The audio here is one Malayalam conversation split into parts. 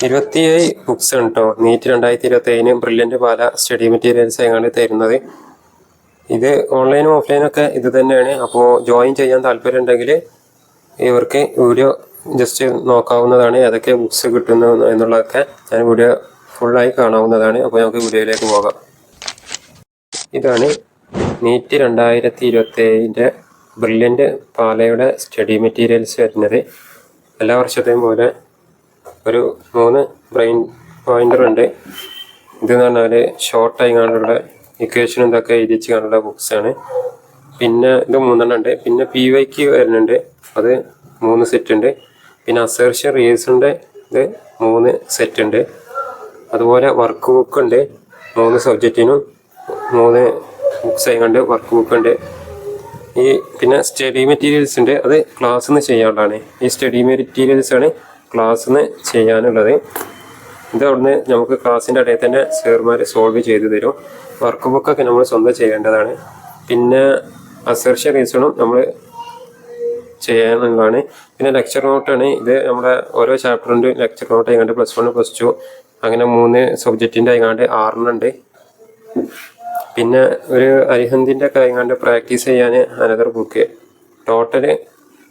27 ബുക്സ് ആണ് കേട്ടോ. നീറ്റ് 2027 ബ്രില്യൻ്റ് പാല സ്റ്റഡി മെറ്റീരിയൽസ് ആയാണ് തരുന്നത്. ഇത് ഓൺലൈനും ഓഫ്ലൈനും ഒക്കെ ഇത് തന്നെയാണ്. അപ്പോൾ ജോയിൻ ചെയ്യാൻ താല്പര്യം ഉണ്ടെങ്കിൽ ഇവർക്ക് വീഡിയോ ജസ്റ്റ് നോക്കാവുന്നതാണ്. ഏതൊക്കെ ബുക്സ് കിട്ടുന്നു എന്നുള്ളതൊക്കെ ഞാൻ വീഡിയോ ഫുള്ളായി കാണാവുന്നതാണ്. അപ്പോൾ നമുക്ക് വീഡിയോയിലേക്ക് പോകാം. ഇതാണ് നീറ്റ് 2027 ബ്രില്യൻ്റ് പാലയുടെ സ്റ്റഡി മെറ്റീരിയൽസ് വരുന്നത്. എല്ലാ വർഷത്തെയും പോലെ ഒരു 3 ബ്രെയിൻ പോയിൻ്റർ ഉണ്ട്. ഇതെന്ന് പറഞ്ഞാൽ ഷോർട്ടായി കാണുള്ള ഇക്വേഷൻ ഇതൊക്കെ എഴുതിച്ച് കാണുള്ള ബുക്സാണ്. പിന്നെ ഇത് 3 ഉണ്ട്. പിന്നെ PYQ വരുന്നുണ്ട്, അത് 3 സെറ്റ് ഉണ്ട്. പിന്നെ അസേർഷൻ റീസണിൻ്റെ ഇത് 3 സെറ്റ് ഉണ്ട്. അതുപോലെ വർക്ക് ബുക്ക് ഉണ്ട്, 3 സബ്ജക്റ്റിനും 3 ബുക്സ് ആയിക്കൊണ്ട് വർക്ക് ബുക്ക് ഉണ്ട്. പിന്നെ സ്റ്റഡി മെറ്റീരിയൽസ് ഉണ്ട്, അത് ക്ലാസ്സിൽ നിന്ന് ചെയ്യാനുള്ളതാണ്. ഈ സ്റ്റഡി മെറ്റീരിയൽസാണ് ക്ലാസ്സിൽ നിന്ന് ചെയ്യാനുള്ളത്. ഇത് അവിടുന്ന് നമുക്ക് ക്ലാസ്സിൻ്റെ ഇടയിൽ തന്നെ സാർമാർ സോൾവ് ചെയ്ത് തരും. വർക്ക് ബുക്കൊക്കെ നമ്മൾ സ്വന്തം ചെയ്യേണ്ടതാണ്. പിന്നെ അസർഷൻ റീസണും നമ്മൾ ചെയ്യാനുള്ളതാണ്. പിന്നെ ലെക്ചർ നോട്ടാണ്. ഇത് നമ്മുടെ ഓരോ ചാപ്റ്ററിൻ്റെ ലെക്ചർ നോട്ട് ആയിക്കാണ്ട് +1 +2 അങ്ങനെ 3 സബ്ജക്റ്റിൻ്റെ ആയിക്കാണ്ട് 6 ഉണ്ട്. പിന്നെ ഒരു അരിഹന്തിൻ്റെ ഒക്കെ ആയിക്കാണ്ട് പ്രാക്ടീസ് ചെയ്യാൻ അനദർ ബുക്ക്. ടോട്ടൽ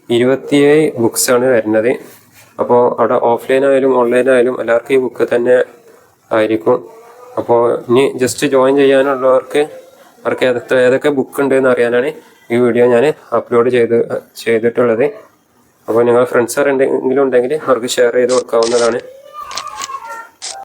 27 ബുക്സാണ് വരുന്നത്. അപ്പോൾ അവിടെ ഓഫ്ലൈൻ ആയാലും ഓൺലൈൻ ആയാലും എല്ലാവർക്കും ഈ ബുക്ക് തന്നെ ആയിരിക്കും. അപ്പോൾ ഇനി ജസ്റ്റ് ജോയിൻ ചെയ്യാനുള്ളവർക്ക് അവർക്ക് ഏതൊക്കെ ബുക്ക് ഉണ്ട് എന്ന് അറിയാനാണ് ഈ വീഡിയോ ഞാൻ അപ്ലോഡ് ചെയ്തിട്ടുള്ളത്. അപ്പോൾ നിങ്ങൾ ഫ്രണ്ട്സ് ആരെന്തെങ്കിലും ഉണ്ടെങ്കിൽ അവർക്ക് ഷെയർ ചെയ്ത് കൊടുക്കാവുന്നതാണ്.